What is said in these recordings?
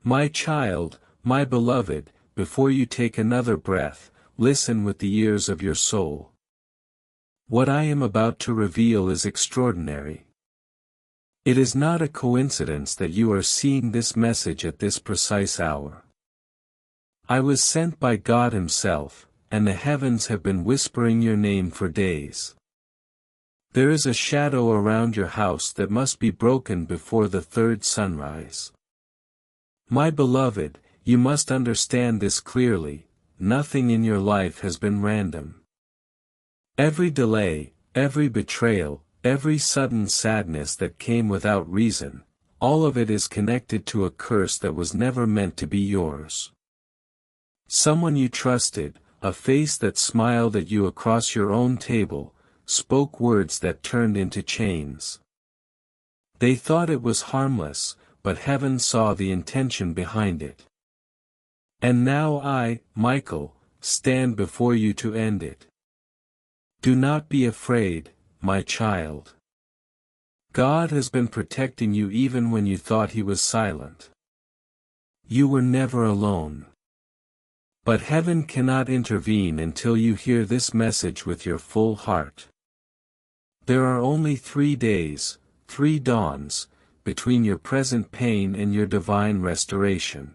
My child, my beloved, before you take another breath, listen with the ears of your soul. What I am about to reveal is extraordinary. It is not a coincidence that you are seeing this message at this precise hour. I was sent by God Himself, and the heavens have been whispering your name for days. There is a shadow around your house that must be broken before the third sunrise. My beloved, you must understand this clearly: nothing in your life has been random. Every delay, every betrayal, every sudden sadness that came without reason, all of it is connected to a curse that was never meant to be yours. Someone you trusted, a face that smiled at you across your own table, spoke words that turned into chains. They thought it was harmless, but heaven saw the intention behind it. And now I, Michael, stand before you to end it. Do not be afraid, my child. God has been protecting you even when you thought He was silent. You were never alone. But heaven cannot intervene until you hear this message with your full heart. There are only 3 days, 3 dawns, between your present pain and your divine restoration.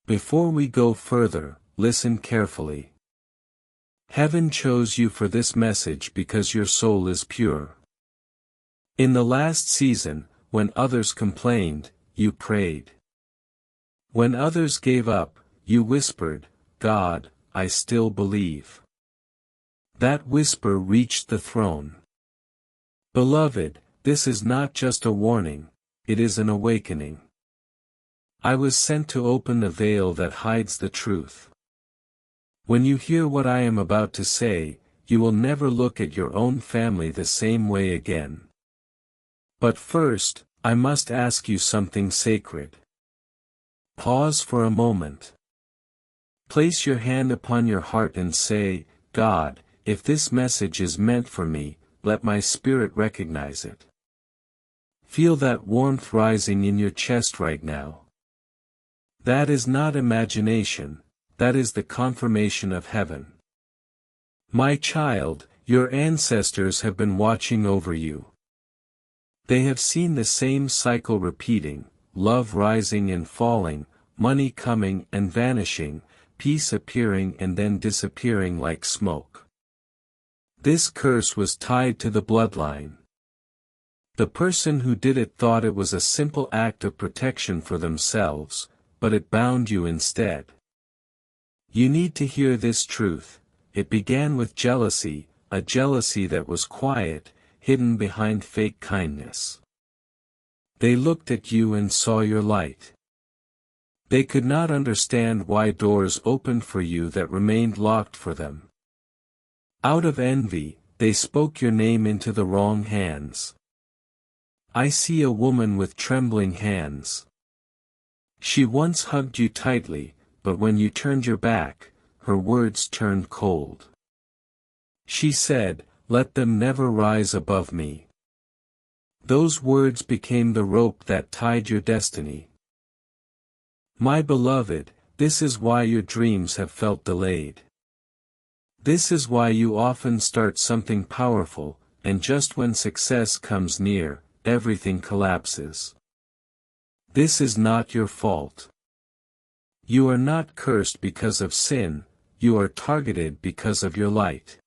Before we go further, listen carefully. Heaven chose you for this message because your soul is pure. In the last season, when others complained, you prayed. When others gave up, you whispered, "God, I still believe." That whisper reached the throne. Beloved, this is not just a warning, it is an awakening. I was sent to open the veil that hides the truth. When you hear what I am about to say, you will never look at your own family the same way again. But first, I must ask you something sacred. Pause for a moment. Place your hand upon your heart and say, "God, if this message is meant for me, let my spirit recognize it." Feel that warmth rising in your chest right now. That is not imagination, that is the confirmation of heaven. My child, your ancestors have been watching over you. They have seen the same cycle repeating: love rising and falling, money coming and vanishing, peace appearing and then disappearing like smoke. This curse was tied to the bloodline. The person who did it thought it was a simple act of protection for themselves, but it bound you instead. You need to hear this truth: it began with jealousy, a jealousy that was quiet, hidden behind fake kindness. They looked at you and saw your light. They could not understand why doors opened for you that remained locked for them. Out of envy, they spoke your name into the wrong hands. I see a woman with trembling hands. She once hugged you tightly, but when you turned your back, her words turned cold. She said, "Let them never rise above me." Those words became the rope that tied your destiny. My beloved, this is why your dreams have felt delayed. This is why you often start something powerful, and just when success comes near, everything collapses. This is not your fault. You are not cursed because of sin, you are targeted because of your light.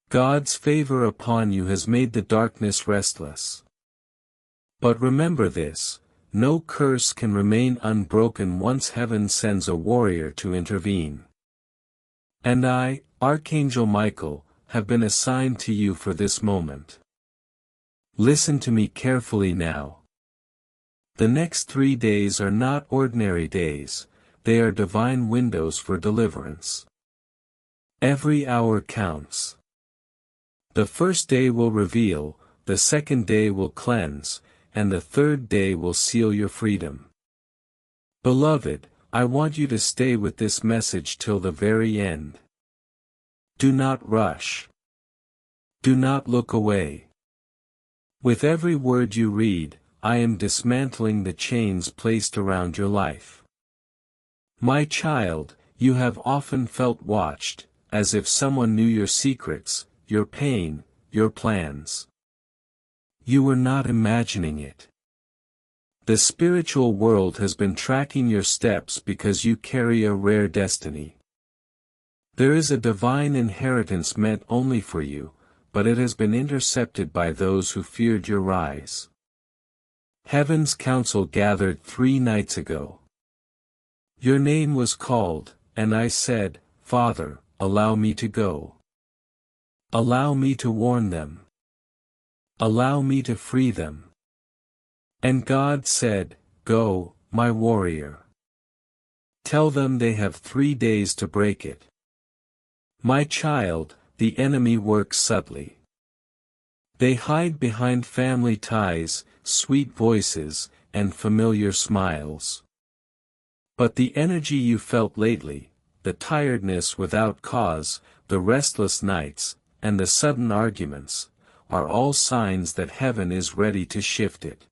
God's favor upon you has made the darkness restless. But remember this: no curse can remain unbroken once heaven sends a warrior to intervene. And I, Archangel Michael, have been assigned to you for this moment. Listen to me carefully now. The next 3 days are not ordinary days, they are divine windows for deliverance. Every hour counts. The first day will reveal, the second day will cleanse, and the third day will seal your freedom. Beloved, I want you to stay with this message till the very end. Do not rush. Do not look away. With every word you read, I am dismantling the chains placed around your life. My child, you have often felt watched, as if someone knew your secrets, your pain, your plans. You were not imagining it. The spiritual world has been tracking your steps because you carry a rare destiny. There is a divine inheritance meant only for you, but it has been intercepted by those who feared your rise. Heaven's council gathered 3 nights ago. Your name was called, and I said, Father, allow me to go. Allow me to warn them. Allow me to free them. And God said, Go, my warrior. Tell them they have 3 days to break it. My child, the enemy works subtly. They hide behind family ties, sweet voices, and familiar smiles. But the energy you felt lately, the tiredness without cause, the restless nights, and the sudden arguments, are all signs that heaven is ready to shift it.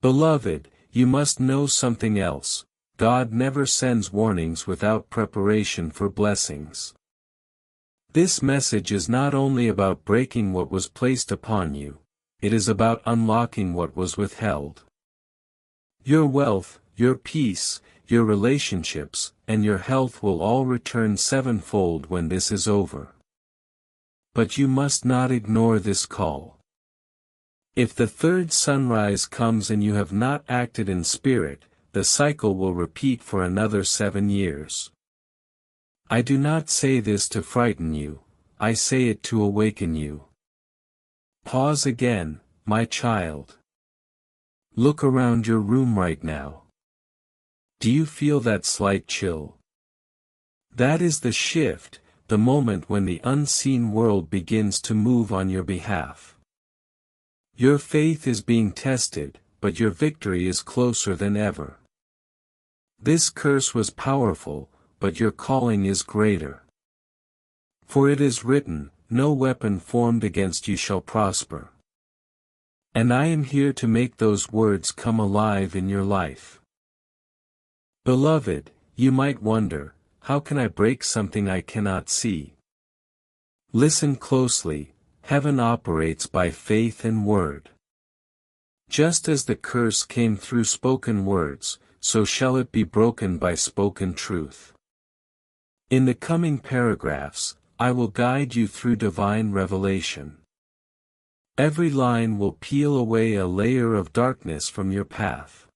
Beloved, you must know something else. God never sends warnings without preparation for blessings. This message is not only about breaking what was placed upon you, it is about unlocking what was withheld. Your wealth, your peace, your relationships, and your health will all return 7-fold when this is over. But you must not ignore this call. If the 3rd sunrise comes and you have not acted in spirit, the cycle will repeat for another 7 years. I do not say this to frighten you, I say it to awaken you. Pause again, my child. Look around your room right now. Do you feel that slight chill? That is the shift, the moment when the unseen world begins to move on your behalf. Your faith is being tested, but your victory is closer than ever. This curse was powerful, but your calling is greater. For it is written, No weapon formed against you shall prosper. And I am here to make those words come alive in your life. Beloved, you might wonder, how can I break something I cannot see? Listen closely, heaven operates by faith and word. Just as the curse came through spoken words, so shall it be broken by spoken truth. In the coming paragraphs, I will guide you through divine revelation. Every line will peel away a layer of darkness from your path.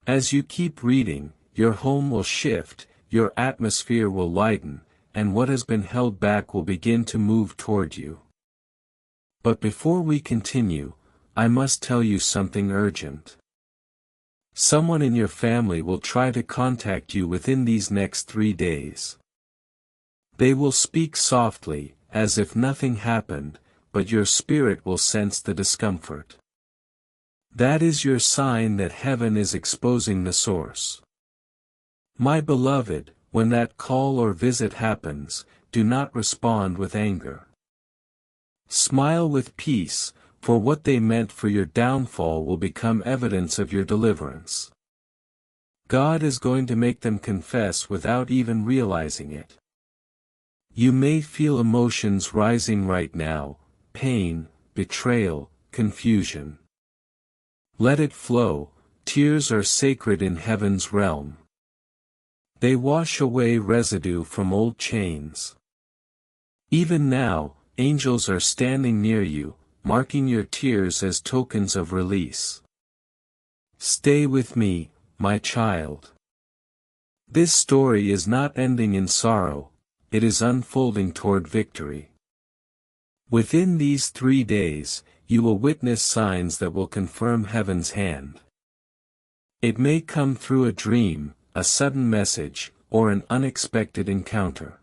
As you keep reading, your home will shift, your atmosphere will lighten, and what has been held back will begin to move toward you. But before we continue, I must tell you something urgent. Someone in your family will try to contact you within these next 3 days. They will speak softly, as if nothing happened, but your spirit will sense the discomfort. That is your sign that heaven is exposing the source. My beloved, when that call or visit happens, do not respond with anger. Smile with peace, for what they meant for your downfall will become evidence of your deliverance. God is going to make them confess without even realizing it. You may feel emotions rising right now, pain, betrayal, confusion. Let it flow, tears are sacred in heaven's realm. They wash away residue from old chains. Even now, angels are standing near you, marking your tears as tokens of release. Stay with me, my child. This story is not ending in sorrow, it is unfolding toward victory. Within these 3 days, you will witness signs that will confirm heaven's hand. It may come through a dream, a sudden message, or an unexpected encounter.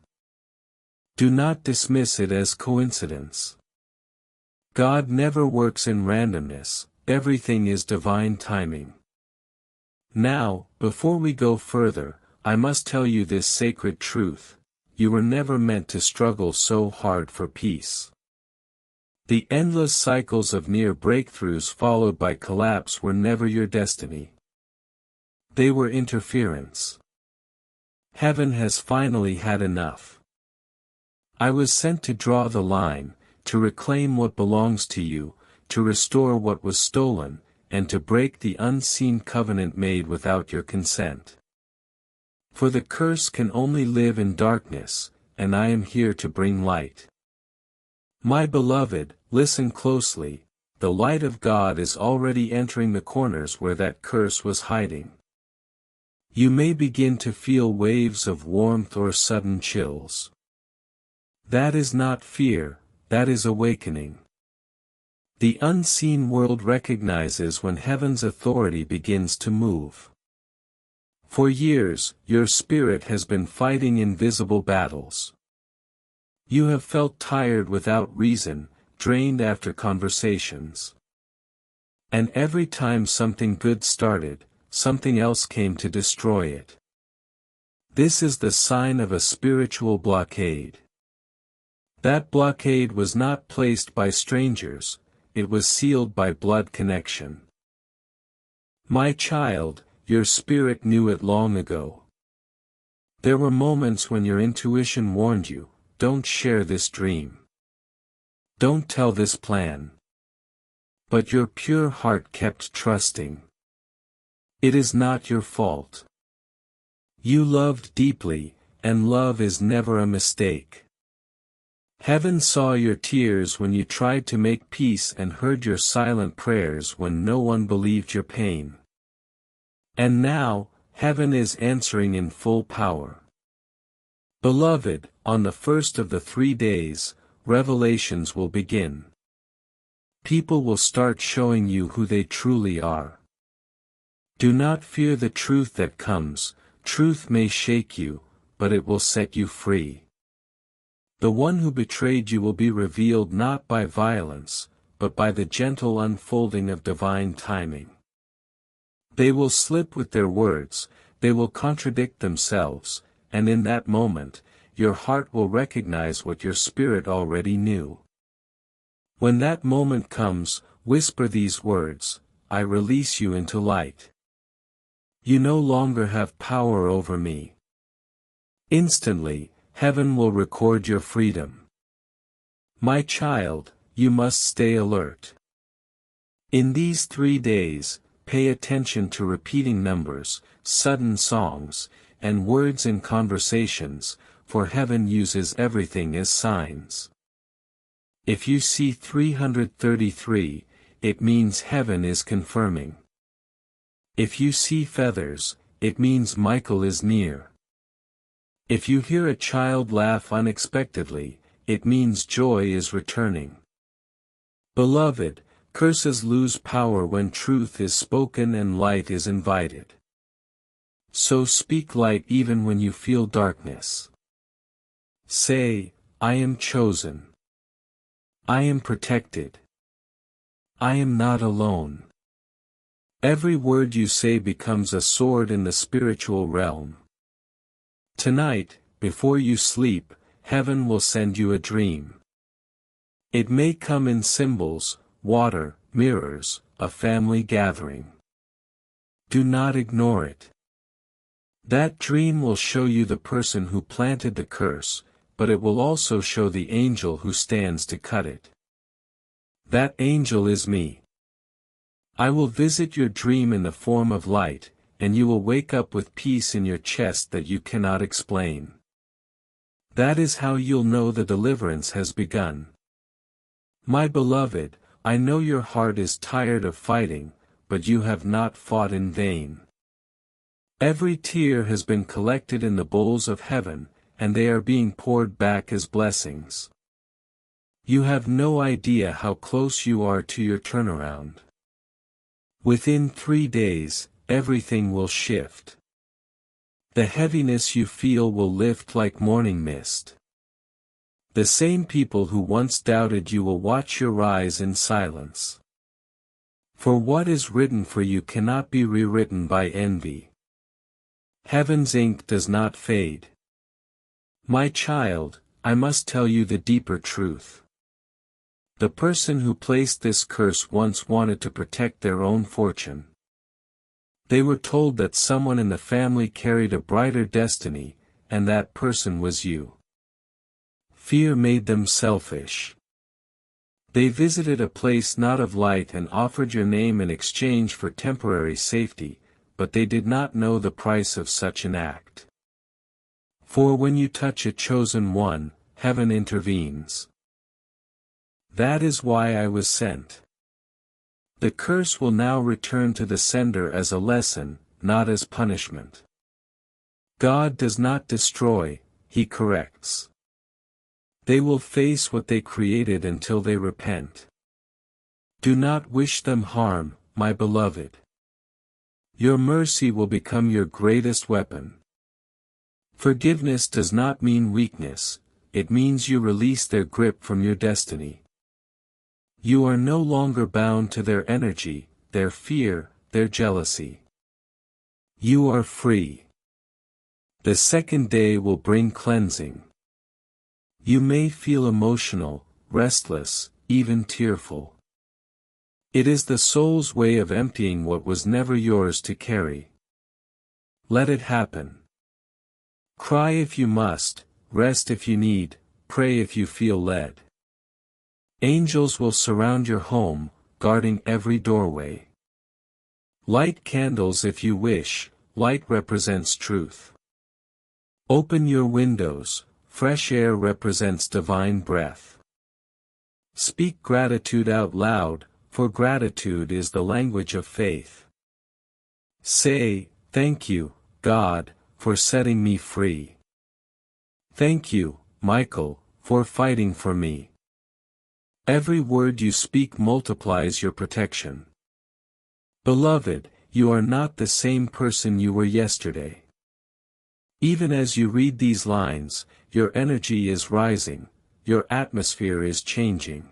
Do not dismiss it as coincidence. God never works in randomness, everything is divine timing. Now, before we go further, I must tell you this sacred truth: you were never meant to struggle so hard for peace. The endless cycles of near breakthroughs followed by collapse were never your destiny. They were interference. Heaven has finally had enough. I was sent to draw the line, to reclaim what belongs to you, to restore what was stolen, and to break the unseen covenant made without your consent. For the curse can only live in darkness, and I am here to bring light. My beloved, listen closely, the light of God is already entering the corners where that curse was hiding. You may begin to feel waves of warmth or sudden chills. That is not fear, that is awakening. The unseen world recognizes when heaven's authority begins to move. For years, your spirit has been fighting invisible battles. You have felt tired without reason, drained after conversations. And every time something good started, something else came to destroy it. This is the sign of a spiritual blockade. That blockade was not placed by strangers, it was sealed by blood connection. My child, your spirit knew it long ago. There were moments when your intuition warned you, don't share this dream. Don't tell this plan. But your pure heart kept trusting. It is not your fault. You loved deeply, and love is never a mistake. Heaven saw your tears when you tried to make peace and heard your silent prayers when no one believed your pain. And now, heaven is answering in full power. Beloved, on the first of the 3 days, revelations will begin. People will start showing you who they truly are. Do not fear the truth that comes, truth may shake you, but it will set you free. The one who betrayed you will be revealed not by violence, but by the gentle unfolding of divine timing. They will slip with their words, they will contradict themselves, and in that moment, your heart will recognize what your spirit already knew. When that moment comes, whisper these words, I release you into light. You no longer have power over me. Instantly, heaven will record your freedom. My child, you must stay alert. In these 3 days, pay attention to repeating numbers, sudden songs, and words in conversations, for heaven uses everything as signs. If you see 333, it means heaven is confirming. If you see feathers, it means Michael is near. If you hear a child laugh unexpectedly, it means joy is returning. Beloved, curses lose power when truth is spoken and light is invited. So speak light even when you feel darkness. Say, I am chosen. I am protected. I am not alone. Every word you say becomes a sword in the spiritual realm. Tonight, before you sleep, heaven will send you a dream. It may come in symbols, water, mirrors, a family gathering. Do not ignore it. That dream will show you the person who planted the curse, but it will also show the angel who stands to cut it. That angel is me. I will visit your dream in the form of light, and you will wake up with peace in your chest that you cannot explain. That is how you'll know the deliverance has begun. My beloved, I know your heart is tired of fighting, but you have not fought in vain. Every tear has been collected in the bowls of heaven, and they are being poured back as blessings. You have no idea how close you are to your turnaround. Within 3 days, everything will shift. The heaviness you feel will lift like morning mist. The same people who once doubted you will watch your rise in silence. For what is written for you cannot be rewritten by envy. Heaven's ink does not fade. My child, I must tell you the deeper truth. The person who placed this curse once wanted to protect their own fortune. They were told that someone in the family carried a brighter destiny, and that person was you. Fear made them selfish. They visited a place not of light and offered your name in exchange for temporary safety, but they did not know the price of such an act. For when you touch a chosen one, heaven intervenes. That is why I was sent. The curse will now return to the sender as a lesson, not as punishment. God does not destroy, He corrects. They will face what they created until they repent. Do not wish them harm, my beloved. Your mercy will become your greatest weapon. Forgiveness does not mean weakness, it means you release their grip from your destiny. You are no longer bound to their energy, their fear, their jealousy. You are free. The second day will bring cleansing. You may feel emotional, restless, even tearful. It is the soul's way of emptying what was never yours to carry. Let it happen. Cry if you must, rest if you need, pray if you feel led. Angels will surround your home, guarding every doorway. Light candles if you wish, light represents truth. Open your windows, fresh air represents divine breath. Speak gratitude out loud, for gratitude is the language of faith. Say, thank you, God, for setting me free. Thank you, Michael, for fighting for me. Every word you speak multiplies your protection. Beloved, you are not the same person you were yesterday. Even as you read these lines, your energy is rising, your atmosphere is changing.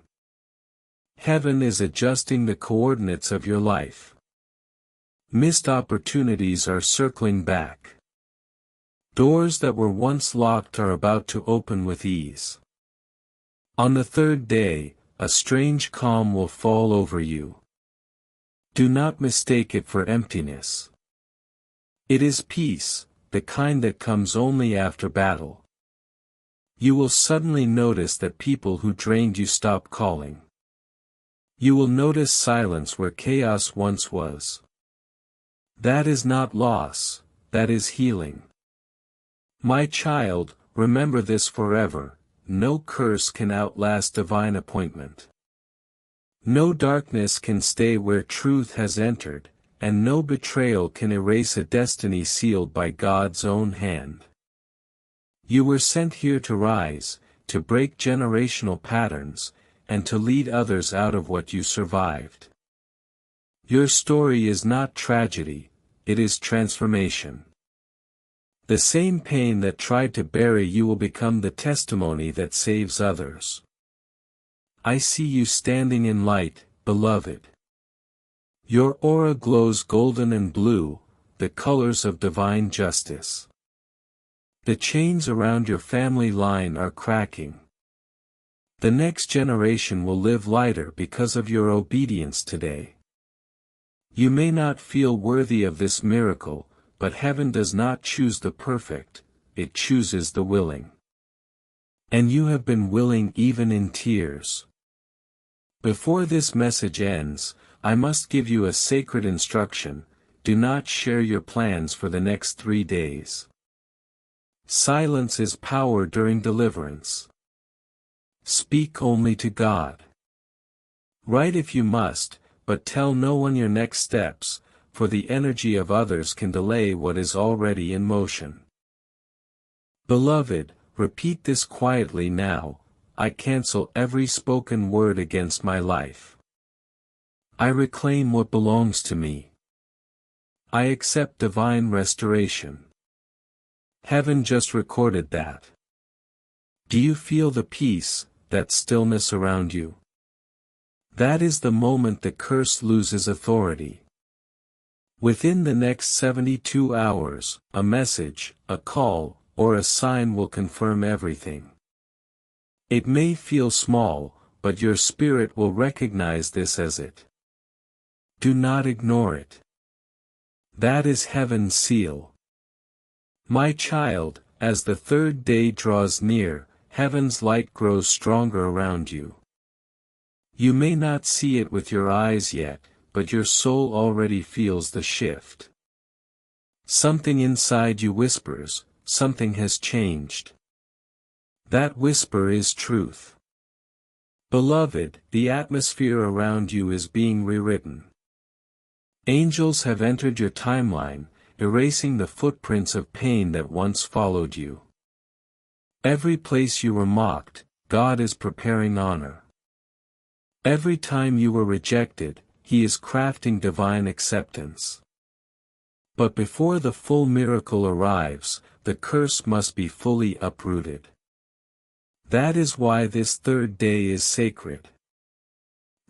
Heaven is adjusting the coordinates of your life. Missed opportunities are circling back. Doors that were once locked are about to open with ease. On the third day, a strange calm will fall over you. Do not mistake it for emptiness. It is peace, the kind that comes only after battle. You will suddenly notice that people who drained you stop calling. You will notice silence where chaos once was. That is not loss, that is healing. My child, remember this forever. No curse can outlast divine appointment. No darkness can stay where truth has entered, and no betrayal can erase a destiny sealed by God's own hand. You were sent here to rise, to break generational patterns, and to lead others out of what you survived. Your story is not tragedy, it is transformation. The same pain that tried to bury you will become the testimony that saves others. I see you standing in light, beloved. Your aura glows golden and blue, the colors of divine justice. The chains around your family line are cracking. The next generation will live lighter because of your obedience today. You may not feel worthy of this miracle, but heaven does not choose the perfect, it chooses the willing. And you have been willing even in tears. Before this message ends, I must give you a sacred instruction: do not share your plans for the next 3 days. Silence is power during deliverance. Speak only to God. Write if you must, but tell no one your next steps, for the energy of others can delay what is already in motion. Beloved, repeat this quietly now: I cancel every spoken word against my life. I reclaim what belongs to me. I accept divine restoration. Heaven just recorded that. Do you feel the peace, that stillness around you? That is the moment the curse loses authority. Within the next 72 hours, a message, a call, or a sign will confirm everything. It may feel small, but your spirit will recognize this as it. Do not ignore it. That is heaven's seal. My child, as the third day draws near, heaven's light grows stronger around you. You may not see it with your eyes yet, but your soul already feels the shift. Something inside you whispers, something has changed. That whisper is truth. Beloved, the atmosphere around you is being rewritten. Angels have entered your timeline, erasing the footprints of pain that once followed you. Every place you were mocked, God is preparing honor. Every time you were rejected, He is crafting divine acceptance. But before the full miracle arrives, the curse must be fully uprooted. That is why this third day is sacred.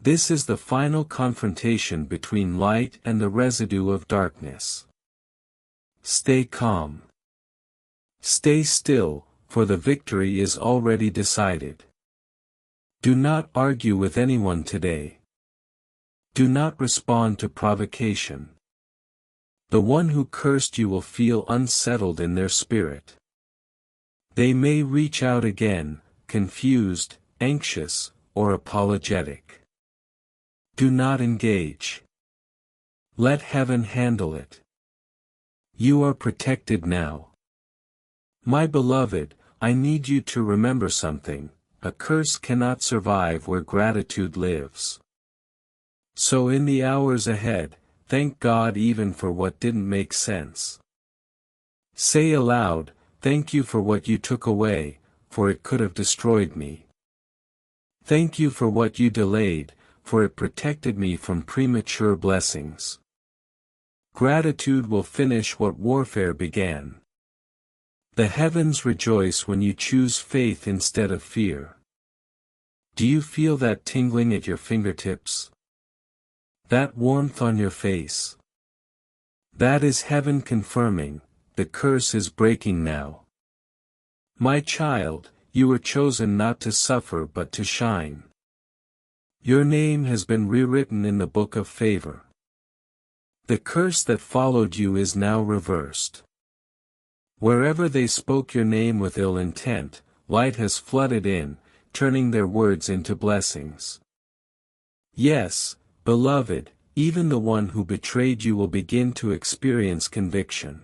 This is the final confrontation between light and the residue of darkness. Stay calm. Stay still, for the victory is already decided. Do not argue with anyone today. Do not respond to provocation. The one who cursed you will feel unsettled in their spirit. They may reach out again, confused, anxious, or apologetic. Do not engage. Let heaven handle it. You are protected now. My beloved, I need you to remember something: a curse cannot survive where gratitude lives. So in the hours ahead, thank God even for what didn't make sense. Say aloud, thank you for what you took away, for it could have destroyed me. Thank you for what you delayed, for it protected me from premature blessings. Gratitude will finish what warfare began. The heavens rejoice when you choose faith instead of fear. Do you feel that tingling at your fingertips? That warmth on your face? That is heaven confirming, the curse is breaking now. My child, you were chosen not to suffer but to shine. Your name has been rewritten in the book of favor. The curse that followed you is now reversed. Wherever they spoke your name with ill intent, light has flooded in, turning their words into blessings. Yes, beloved, even the one who betrayed you will begin to experience conviction.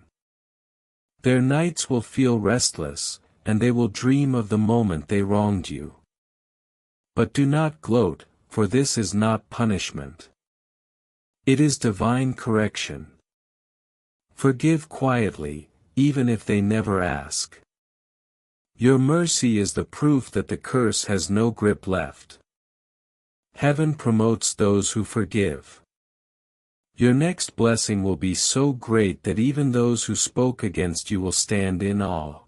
Their nights will feel restless, and they will dream of the moment they wronged you. But do not gloat, for this is not punishment. It is divine correction. Forgive quietly, even if they never ask. Your mercy is the proof that the curse has no grip left. Heaven promotes those who forgive. Your next blessing will be so great that even those who spoke against you will stand in awe.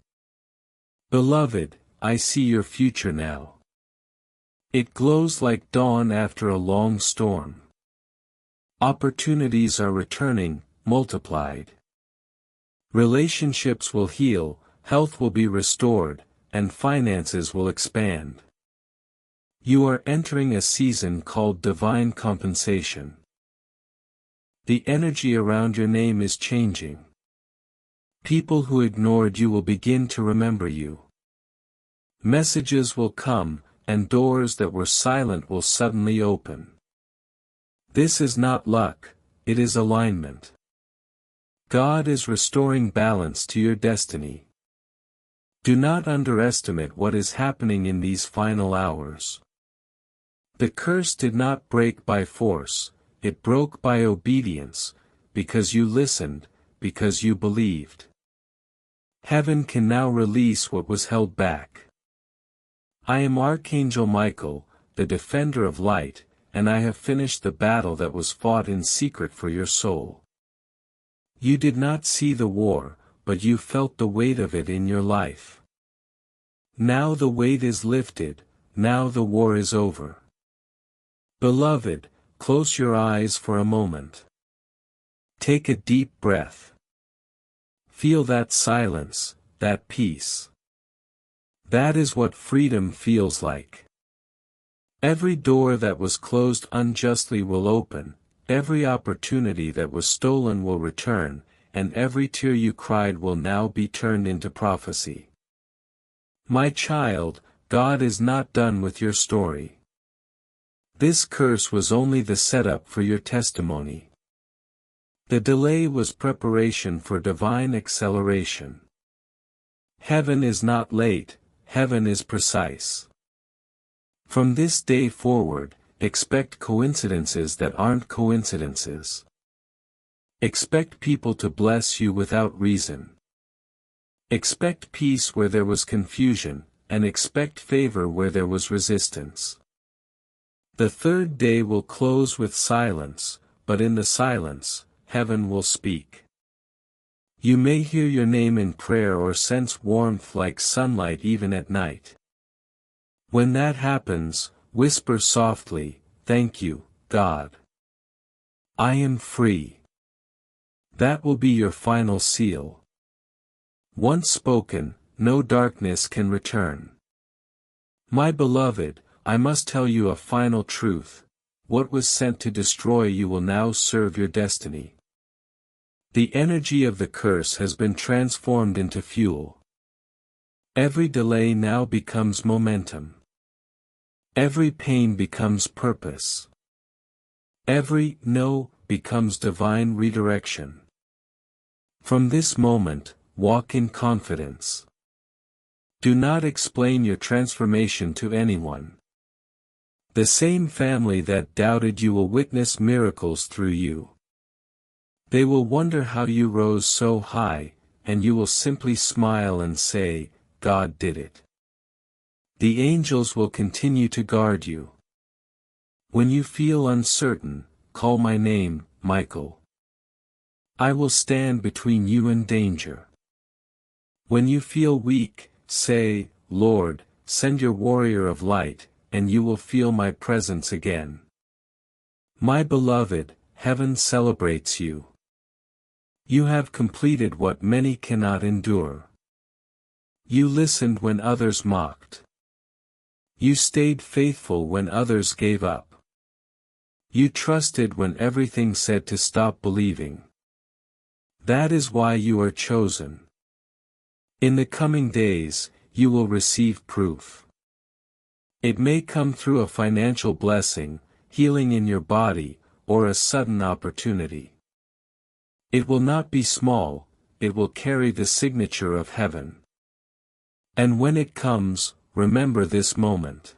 Beloved, I see your future now. It glows like dawn after a long storm. Opportunities are returning, multiplied. Relationships will heal, health will be restored, and finances will expand. You are entering a season called divine compensation. The energy around your name is changing. People who ignored you will begin to remember you. Messages will come, and doors that were silent will suddenly open. This is not luck, it is alignment. God is restoring balance to your destiny. Do not underestimate what is happening in these final hours. The curse did not break by force, it broke by obedience, because you listened, because you believed. Heaven can now release what was held back. I am Archangel Michael, the defender of light, and I have finished the battle that was fought in secret for your soul. You did not see the war, but you felt the weight of it in your life. Now the weight is lifted, now the war is over. Beloved, close your eyes for a moment. Take a deep breath. Feel that silence, that peace. That is what freedom feels like. Every door that was closed unjustly will open, every opportunity that was stolen will return, and every tear you cried will now be turned into prophecy. My child, God is not done with your story. This curse was only the setup for your testimony. The delay was preparation for divine acceleration. Heaven is not late, heaven is precise. From this day forward, expect coincidences that aren't coincidences. Expect people to bless you without reason. Expect peace where there was confusion, and expect favor where there was resistance. The third day will close with silence, but in the silence, heaven will speak. You may hear your name in prayer or sense warmth like sunlight even at night. When that happens, whisper softly, "Thank you, God. I am free." That will be your final seal. Once spoken, no darkness can return. My beloved, I must tell you a final truth: what was sent to destroy you will now serve your destiny. The energy of the curse has been transformed into fuel. Every delay now becomes momentum. Every pain becomes purpose. Every no becomes divine redirection. From this moment, walk in confidence. Do not explain your transformation to anyone. The same family that doubted you will witness miracles through you. They will wonder how you rose so high, and you will simply smile and say, "God did it." The angels will continue to guard you. When you feel uncertain, call my name, Michael. I will stand between you and danger. When you feel weak, say, "Lord, send your warrior of light," and you will feel my presence again. My beloved, heaven celebrates you. You have completed what many cannot endure. You listened when others mocked. You stayed faithful when others gave up. You trusted when everything said to stop believing. That is why you are chosen. In the coming days, you will receive proof. It may come through a financial blessing, healing in your body, or a sudden opportunity. It will not be small, it will carry the signature of heaven. And when it comes, remember this moment.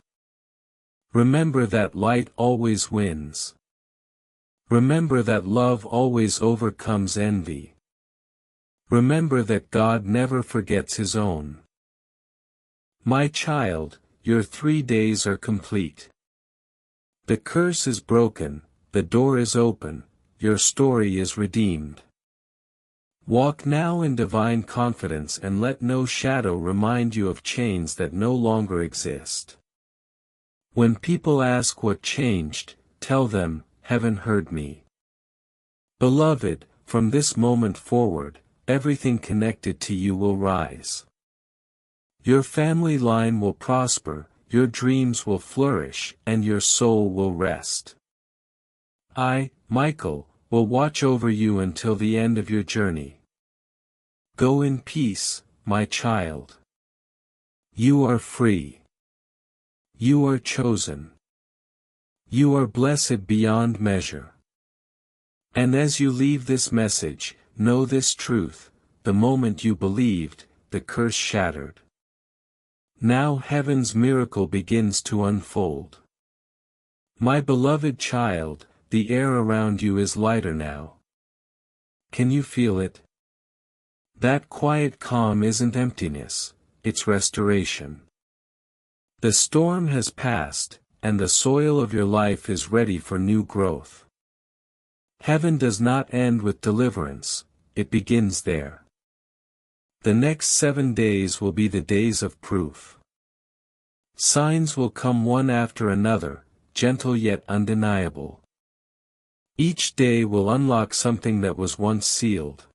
Remember that light always wins. Remember that love always overcomes envy. Remember that God never forgets His own. My child, your 3 days are complete. The curse is broken, the door is open, your story is redeemed. Walk now in divine confidence and let no shadow remind you of chains that no longer exist. When people ask what changed, tell them, "Heaven heard me." Beloved, from this moment forward, everything connected to you will rise. Your family line will prosper, your dreams will flourish, and your soul will rest. I, Michael, will watch over you until the end of your journey. Go in peace, my child. You are free. You are chosen. You are blessed beyond measure. And as you leave this message, know this truth: the moment you believed, the curse shattered. Now heaven's miracle begins to unfold. My beloved child, the air around you is lighter now. Can you feel it? That quiet calm isn't emptiness, it's restoration. The storm has passed, and the soil of your life is ready for new growth. Heaven does not end with deliverance, it begins there. The next 7 days will be the days of proof. Signs will come one after another, gentle yet undeniable. Each day will unlock something that was once sealed.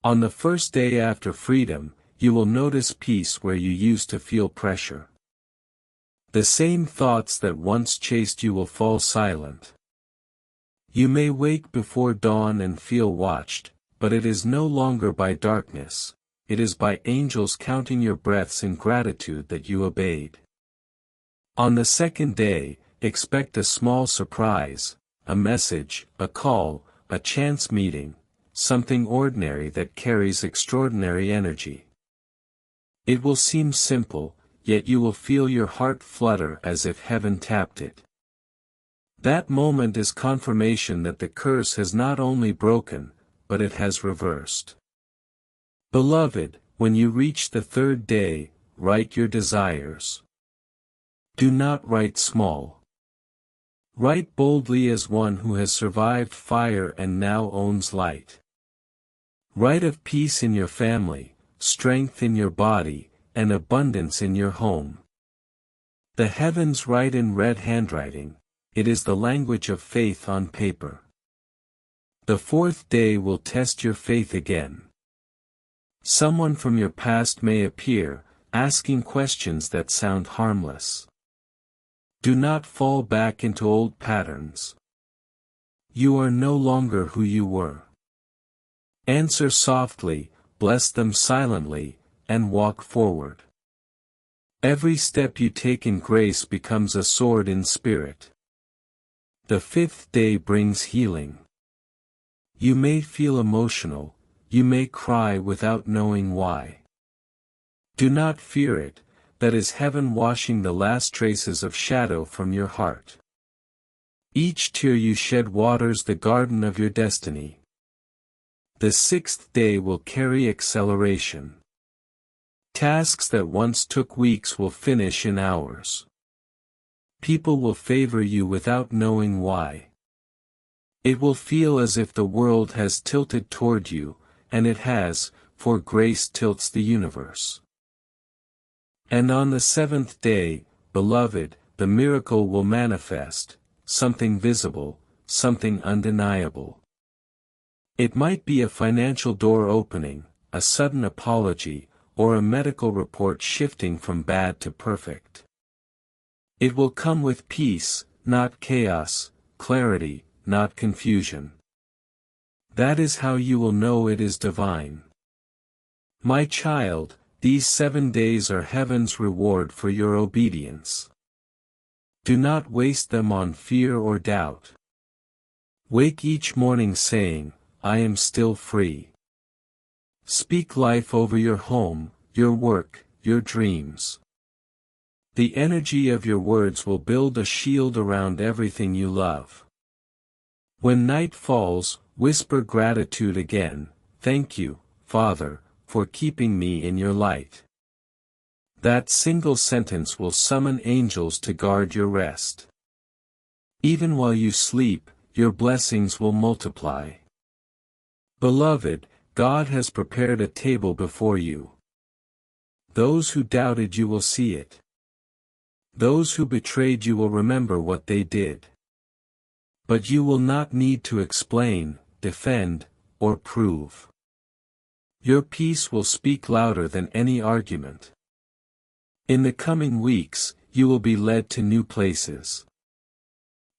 On the first day after freedom, you will notice peace where you used to feel pressure. The same thoughts that once chased you will fall silent. You may wake before dawn and feel watched, but it is no longer by darkness, it is by angels counting your breaths in gratitude that you obeyed. On the second day, expect a small surprise, a message, a call, a chance meeting, something ordinary that carries extraordinary energy. It will seem simple, yet you will feel your heart flutter as if heaven tapped it. That moment is confirmation that the curse has not only broken, but it has reversed. Beloved, when you reach the third day, write your desires. Do not write small. Write boldly as one who has survived fire and now owns light. Write of peace in your family, strength in your body, and abundance in your home. The heavens write in red handwriting, it is the language of faith on paper. The fourth day will test your faith again. Someone from your past may appear, asking questions that sound harmless. Do not fall back into old patterns. You are no longer who you were. Answer softly, bless them silently, and walk forward. Every step you take in grace becomes a sword in spirit. The fifth day brings healing. You may feel emotional, you may cry without knowing why. Do not fear it, that is heaven washing the last traces of shadow from your heart. Each tear you shed waters the garden of your destiny. The sixth day will carry acceleration. Tasks that once took weeks will finish in hours. People will favor you without knowing why. It will feel as if the world has tilted toward you, and it has, for grace tilts the universe. And on the seventh day, beloved, the miracle will manifest, something visible, something undeniable. It might be a financial door opening, a sudden apology, or a medical report shifting from bad to perfect. It will come with peace, not chaos, clarity, not confusion. That is how you will know it is divine. My child, these 7 days are heaven's reward for your obedience. Do not waste them on fear or doubt. Wake each morning saying, I am still free. Speak life over your home, your work, your dreams. The energy of your words will build a shield around everything you love. When night falls, whisper gratitude again, thank you, Father, for keeping me in your light. That single sentence will summon angels to guard your rest. Even while you sleep, your blessings will multiply. Beloved, God has prepared a table before you. Those who doubted you will see it. Those who betrayed you will remember what they did. But you will not need to explain, defend, or prove. Your peace will speak louder than any argument. In the coming weeks, you will be led to new places.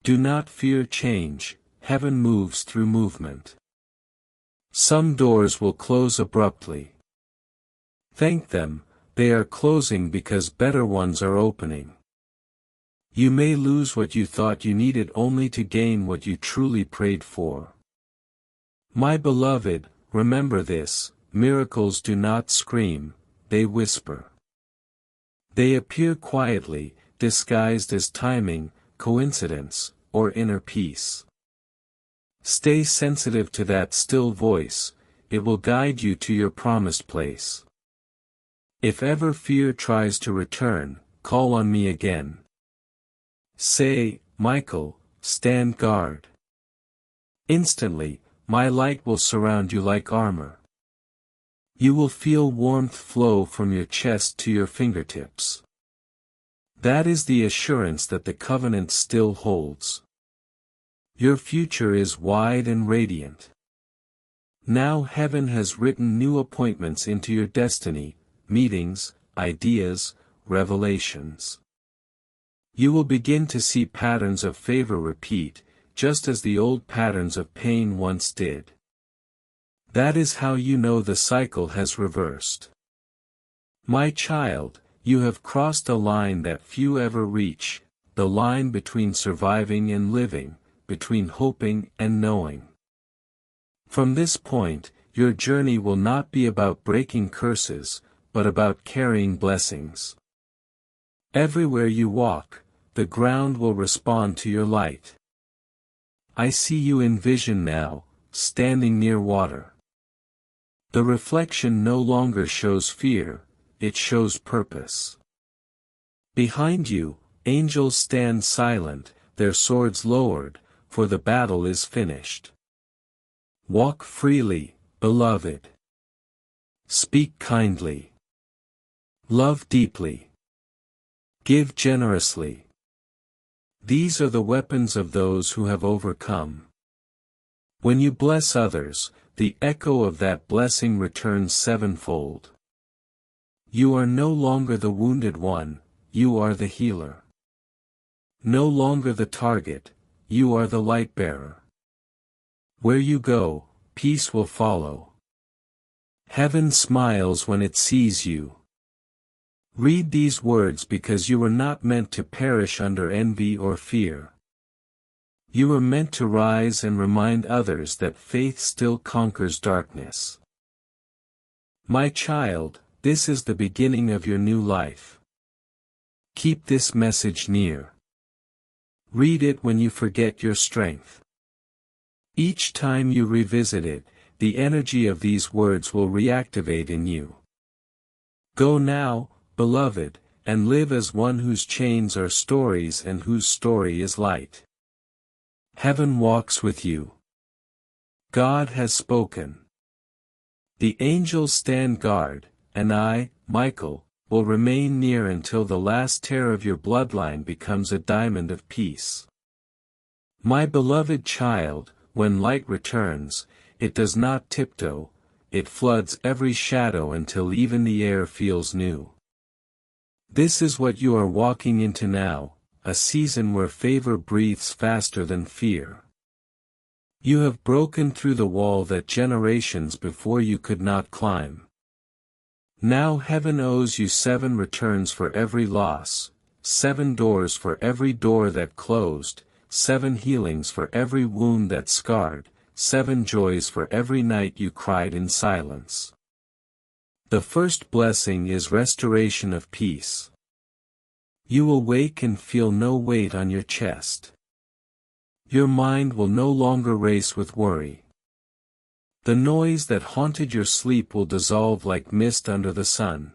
Do not fear change, heaven moves through movement. Some doors will close abruptly. Thank them, they are closing because better ones are opening. You may lose what you thought you needed only to gain what you truly prayed for. My beloved, remember this, miracles do not scream, they whisper. They appear quietly, disguised as timing, coincidence, or inner peace. Stay sensitive to that still voice, it will guide you to your promised place. If ever fear tries to return, call on me again. Say, Michael, stand guard. Instantly, my light will surround you like armor. You will feel warmth flow from your chest to your fingertips. That is the assurance that the covenant still holds. Your future is wide and radiant. Now heaven has written new appointments into your destiny, meetings, ideas, revelations. You will begin to see patterns of favor repeat, just as the old patterns of pain once did. That is how you know the cycle has reversed. My child, you have crossed a line that few ever reach, the line between surviving and living, between hoping and knowing. From this point, your journey will not be about breaking curses, but about carrying blessings. Everywhere you walk, the ground will respond to your light. I see you in vision now, standing near water. The reflection no longer shows fear, it shows purpose. Behind you, angels stand silent, their swords lowered, for the battle is finished. Walk freely, beloved. Speak kindly. Love deeply. Give generously. These are the weapons of those who have overcome. When you bless others, the echo of that blessing returns sevenfold. You are no longer the wounded one, you are the healer. No longer the target, you are the light bearer. Where you go, peace will follow. Heaven smiles when it sees you. Read these words because you were not meant to perish under envy or fear. You were meant to rise and remind others that faith still conquers darkness. My child, this is the beginning of your new life. Keep this message near. Read it when you forget your strength. Each time you revisit it, the energy of these words will reactivate in you. Go now, beloved, and live as one whose chains are stories and whose story is light. Heaven walks with you. God has spoken. The angels stand guard, and I, Michael, will remain near until the last tear of your bloodline becomes a diamond of peace. My beloved child, when light returns, it does not tiptoe, it floods every shadow until even the air feels new. This is what you are walking into now, a season where favor breathes faster than fear. You have broken through the wall that generations before you could not climb. Now heaven owes you 7 returns for every loss, 7 doors for every door that closed, 7 healings for every wound that scarred, 7 joys for every night you cried in silence. The first blessing is restoration of peace. You will wake and feel no weight on your chest. Your mind will no longer race with worry. The noise that haunted your sleep will dissolve like mist under the sun.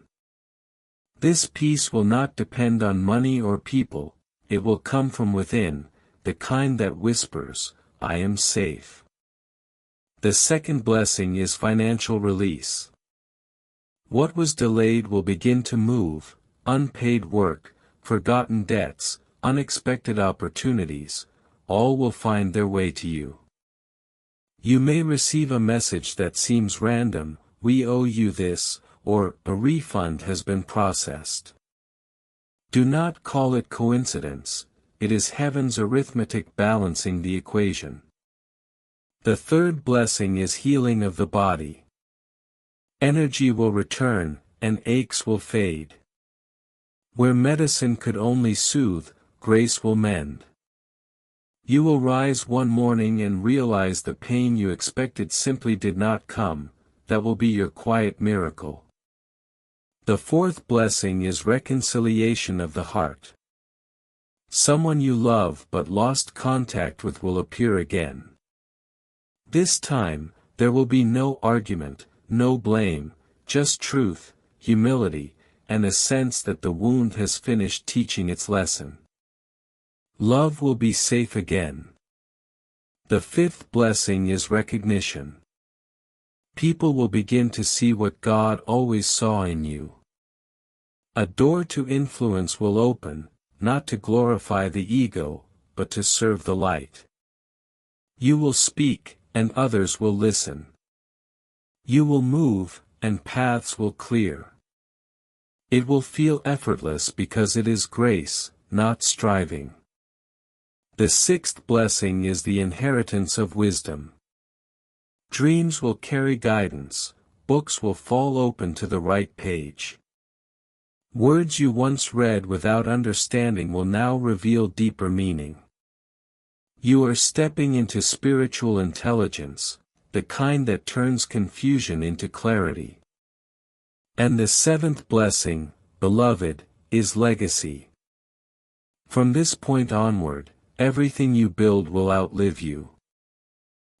This peace will not depend on money or people, it will come from within, the kind that whispers, I am safe. The second blessing is financial release. What was delayed will begin to move, unpaid work, forgotten debts, unexpected opportunities, all will find their way to you. You may receive a message that seems random, we owe you this, or a refund has been processed. Do not call it coincidence, it is heaven's arithmetic balancing the equation. The third blessing is healing of the body. Energy will return, and aches will fade. Where medicine could only soothe, grace will mend. You will rise one morning and realize the pain you expected simply did not come, that will be your quiet miracle. The fourth blessing is reconciliation of the heart. Someone you love but lost contact with will appear again. This time, there will be no argument, no blame, just truth, humility, and a sense that the wound has finished teaching its lesson. Love will be safe again. The fifth blessing is recognition. People will begin to see what God always saw in you. A door to influence will open, not to glorify the ego, but to serve the light. You will speak, and others will listen. You will move, and paths will clear. It will feel effortless because it is grace, not striving. The sixth blessing is the inheritance of wisdom. Dreams will carry guidance, books will fall open to the right page. Words you once read without understanding will now reveal deeper meaning. You are stepping into spiritual intelligence, the kind that turns confusion into clarity. And the seventh blessing, beloved, is legacy. From this point onward, everything you build will outlive you.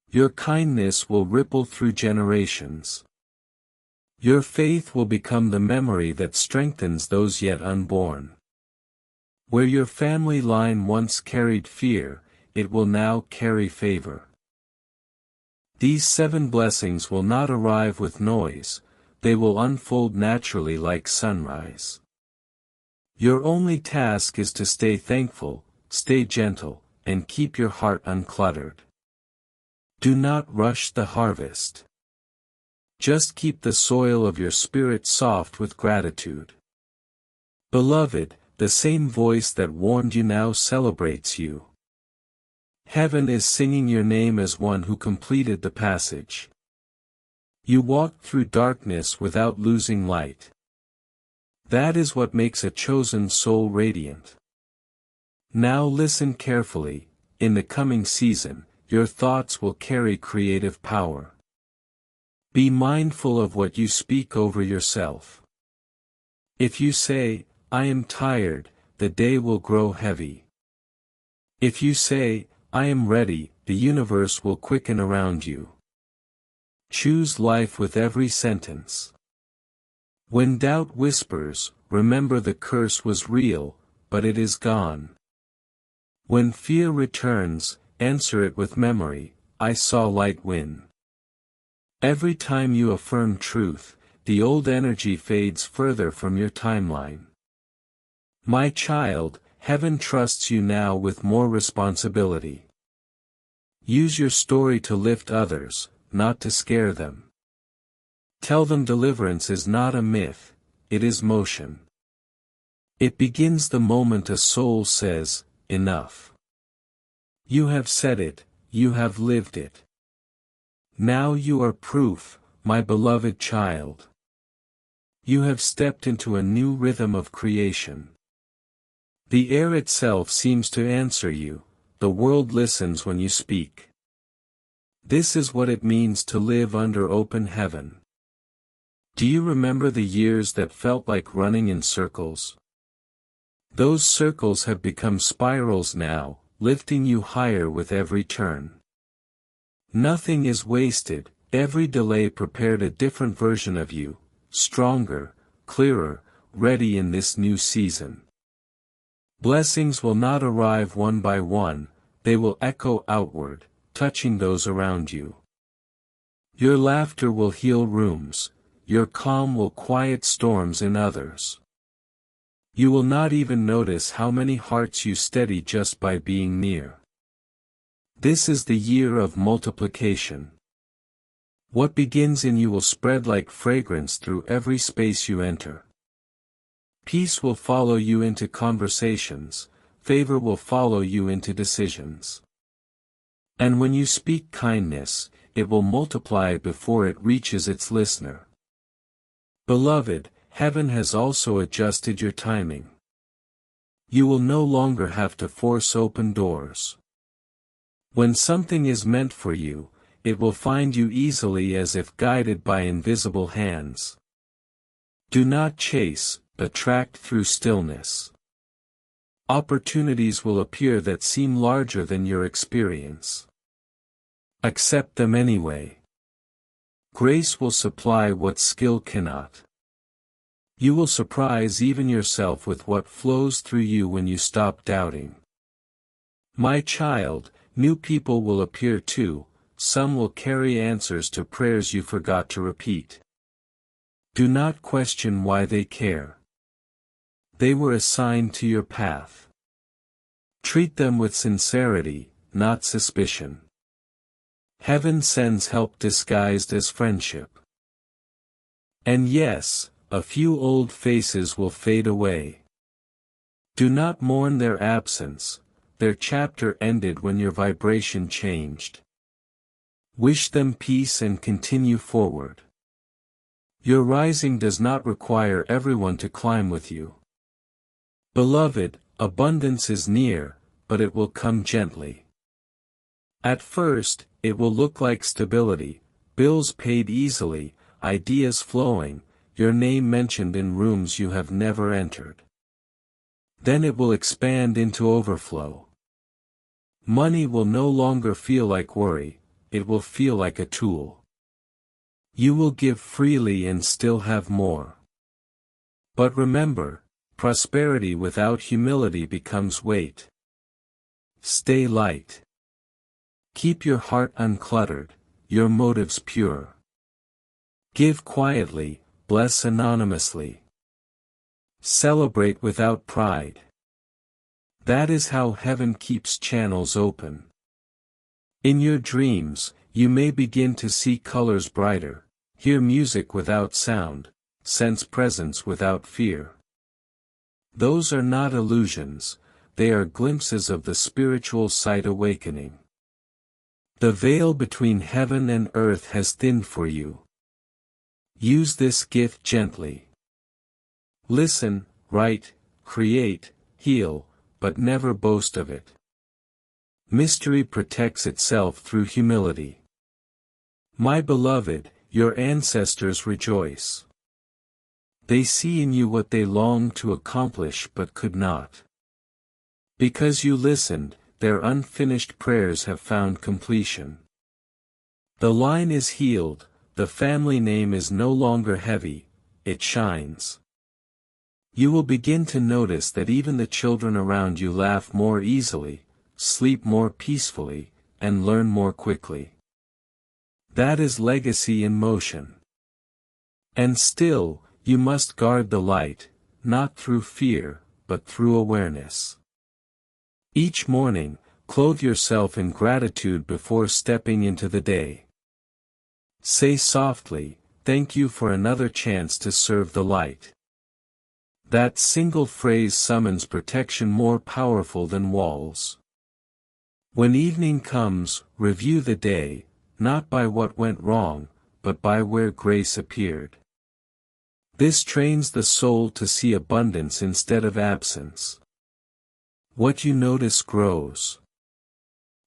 Your kindness will ripple through generations. Your faith will become the memory that strengthens those yet unborn. Where your family line once carried fear, it will now carry favor. These 7 blessings will not arrive with noise, they will unfold naturally like sunrise. Your only task is to stay thankful, stay gentle, and keep your heart uncluttered. Do not rush the harvest. Just keep the soil of your spirit soft with gratitude. Beloved, the same voice that warned you now celebrates you. Heaven is singing your name as one who completed the passage. You walked through darkness without losing light. That is what makes a chosen soul radiant. Now listen carefully, in the coming season, your thoughts will carry creative power. Be mindful of what you speak over yourself. If you say, "I am tired," the day will grow heavy. If you say, "I am ready," the universe will quicken around you. Choose life with every sentence. When doubt whispers, remember the curse was real, but it is gone. When fear returns, answer it with memory, "I saw light win." Every time you affirm truth, the old energy fades further from your timeline. My child, heaven trusts you now with more responsibility. Use your story to lift others, not to scare them. Tell them deliverance is not a myth, it is motion. It begins the moment a soul says, "Enough." You have said it, you have lived it. Now you are proof, my beloved child. You have stepped into a new rhythm of creation. The air itself seems to answer you, the world listens when you speak. This is what it means to live under open heaven. Do you remember the years that felt like running in circles? Those circles have become spirals now, lifting you higher with every turn. Nothing is wasted, every delay prepared a different version of you, stronger, clearer, ready in this new season. Blessings will not arrive one by one, they will echo outward, touching those around you. Your laughter will heal rooms, your calm will quiet storms in others. You will not even notice how many hearts you steady just by being near. This is the year of multiplication. What begins in you will spread like fragrance through every space you enter. Peace will follow you into conversations, favor will follow you into decisions. And when you speak kindness, it will multiply before it reaches its listener. Beloved, heaven has also adjusted your timing. You will no longer have to force open doors. When something is meant for you, it will find you easily as if guided by invisible hands. Do not chase, attract through stillness. Opportunities will appear that seem larger than your experience. Accept them anyway. Grace will supply what skill cannot. You will surprise even yourself with what flows through you when you stop doubting. My child, new people will appear too, some will carry answers to prayers you forgot to repeat. Do not question why they care. They were assigned to your path. Treat them with sincerity, not suspicion. Heaven sends help disguised as friendship. And yes, a few old faces will fade away. Do not mourn their absence, their chapter ended when your vibration changed. Wish them peace and continue forward. Your rising does not require everyone to climb with you. Beloved, abundance is near, but it will come gently. At first, it will look like stability, bills paid easily, ideas flowing, your name mentioned in rooms you have never entered. Then it will expand into overflow. Money will no longer feel like worry, it will feel like a tool. You will give freely and still have more. But remember, prosperity without humility becomes weight. Stay light. Keep your heart uncluttered, your motives pure. Give quietly, bless anonymously. Celebrate without pride. That is how heaven keeps channels open. In your dreams, you may begin to see colors brighter, hear music without sound, sense presence without fear. Those are not illusions, they are glimpses of the spiritual sight awakening. The veil between heaven and earth has thinned for you. Use this gift gently. Listen, write, create, heal, but never boast of it. Mystery protects itself through humility. My beloved, your ancestors rejoice. They see in you what they longed to accomplish but could not. Because you listened, their unfinished prayers have found completion. The line is healed, the family name is no longer heavy, it shines. You will begin to notice that even the children around you laugh more easily, sleep more peacefully, and learn more quickly. That is legacy in motion. And still, you must guard the light, not through fear, but through awareness. Each morning, clothe yourself in gratitude before stepping into the day. Say softly, "Thank you for another chance to serve the light." That single phrase summons protection more powerful than walls. When evening comes, review the day, not by what went wrong, but by where grace appeared. This trains the soul to see abundance instead of absence. What you notice grows.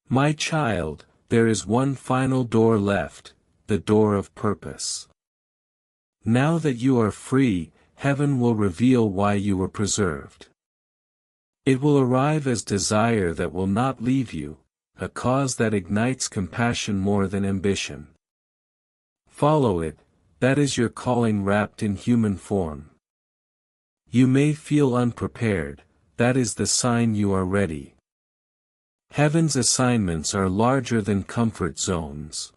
My child, there is one final door left, the door of purpose. Now that you are free, heaven will reveal why you were preserved. It will arrive as desire that will not leave you, a cause that ignites compassion more than ambition. Follow it, that is your calling wrapped in human form. You may feel unprepared, that is the sign you are ready. Heaven's assignments are larger than comfort zones.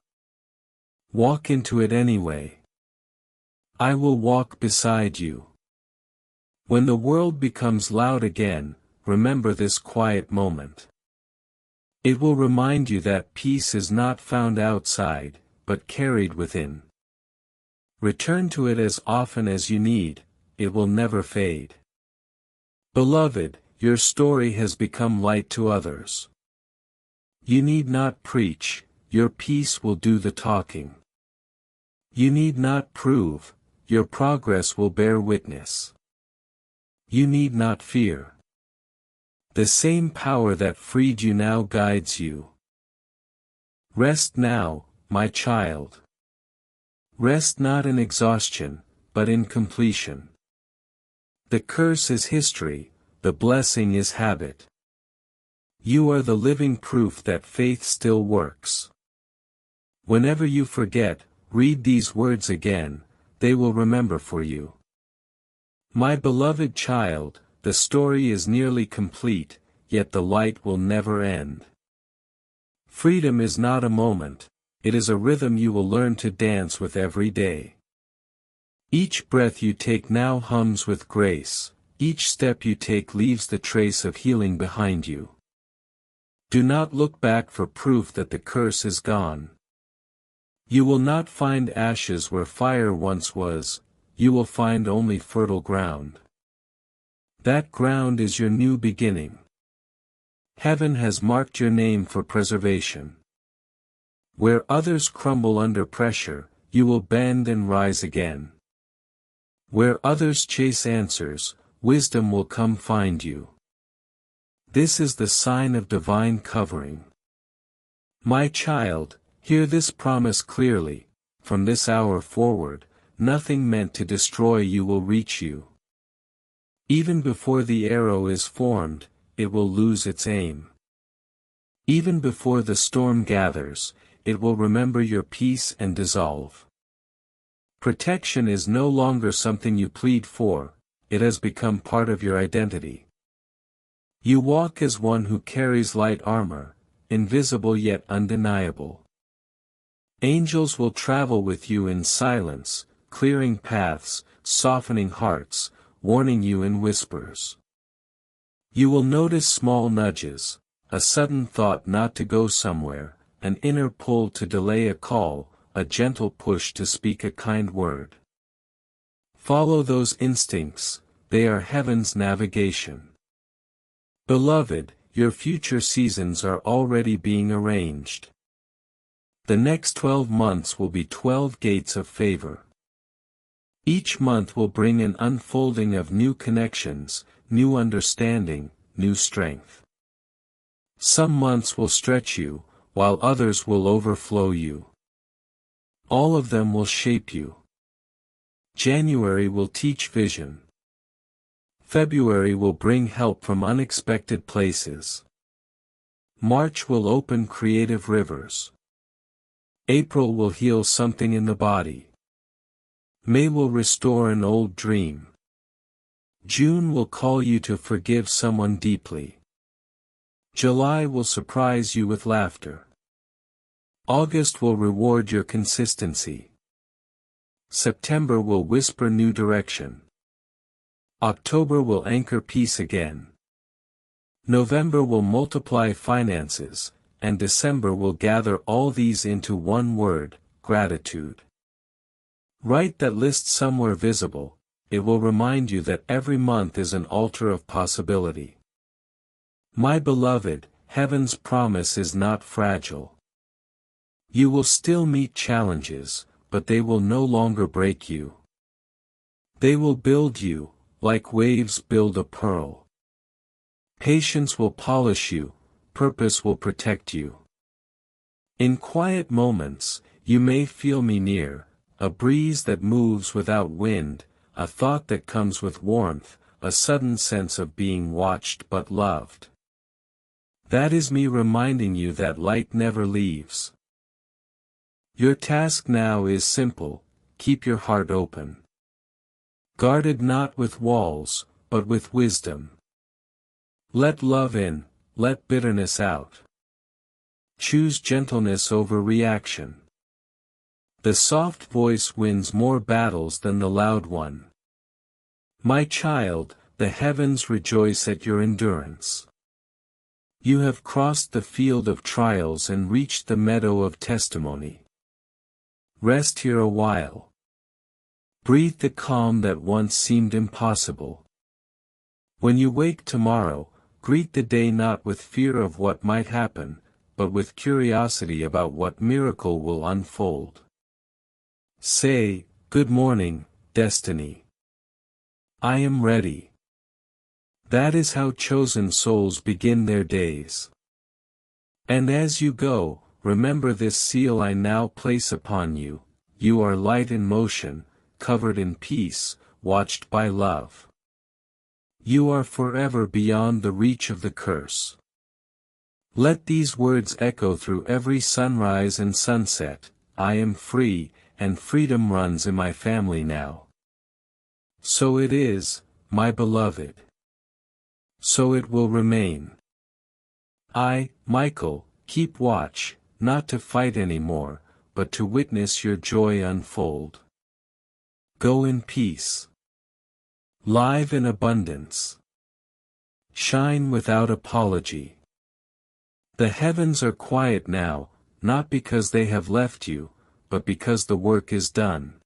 Walk into it anyway. I will walk beside you. When the world becomes loud again, remember this quiet moment. It will remind you that peace is not found outside, but carried within. Return to it as often as you need, it will never fade. Beloved, your story has become light to others. You need not preach, your peace will do the talking. You need not prove, your progress will bear witness. You need not fear. The same power that freed you now guides you. Rest now, my child. Rest not in exhaustion, but in completion. The curse is history, the blessing is habit. You are the living proof that faith still works. Whenever you forget, read these words again, they will remember for you. My beloved child, the story is nearly complete, yet the light will never end. Freedom is not a moment, it is a rhythm you will learn to dance with every day. Each breath you take now hums with grace, each step you take leaves the trace of healing behind you. Do not look back for proof that the curse is gone. You will not find ashes where fire once was, you will find only fertile ground. That ground is your new beginning. Heaven has marked your name for preservation. Where others crumble under pressure, you will bend and rise again. Where others chase answers, wisdom will come find you. This is the sign of divine covering. My child, hear this promise clearly: from this hour forward, nothing meant to destroy you will reach you. Even before the arrow is formed, it will lose its aim. Even before the storm gathers, it will remember your peace and dissolve. Protection is no longer something you plead for, it has become part of your identity. You walk as one who carries light armor, invisible yet undeniable. Angels will travel with you in silence, clearing paths, softening hearts, warning you in whispers. You will notice small nudges, a sudden thought not to go somewhere, an inner pull to delay a call, a gentle push to speak a kind word. Follow those instincts, they are heaven's navigation. Beloved, your future seasons are already being arranged. The next 12 months will be 12 gates of favor. Each month will bring an unfolding of new connections, new understanding, new strength. Some months will stretch you, while others will overflow you. All of them will shape you. January will teach vision. February will bring help from unexpected places. March will open creative rivers. April will heal something in the body. May will restore an old dream. June will call you to forgive someone deeply. July will surprise you with laughter. August will reward your consistency. September will whisper new direction. October will anchor peace again. November will multiply finances, and December will gather all these into one word: gratitude. Write that list somewhere visible, it will remind you that every month is an altar of possibility. My beloved, heaven's promise is not fragile. You will still meet challenges, but they will no longer break you. They will build you, like waves build a pearl. Patience will polish you, purpose will protect you. In quiet moments, you may feel me near, a breeze that moves without wind, a thought that comes with warmth, a sudden sense of being watched but loved. That is me reminding you that light never leaves. Your task now is simple: keep your heart open. Guard it not with walls, but with wisdom. Let love in, let bitterness out. Choose gentleness over reaction. The soft voice wins more battles than the loud one. My child, the heavens rejoice at your endurance. You have crossed the field of trials and reached the meadow of testimony. Rest here a while. Breathe the calm that once seemed impossible. When you wake tomorrow, greet the day not with fear of what might happen, but with curiosity about what miracle will unfold. Say, "Good morning, destiny. I am ready." That is how chosen souls begin their days. And as you go, remember this seal I now place upon you: you are light in motion, covered in peace, watched by love. You are forever beyond the reach of the curse. Let these words echo through every sunrise and sunset: I am free, and freedom runs in my family now. So it is, my beloved. So it will remain. I, Michael, keep watch, not to fight anymore, but to witness your joy unfold. Go in peace. Live in abundance. Shine without apology. The heavens are quiet now, not because they have left you, but because the work is done.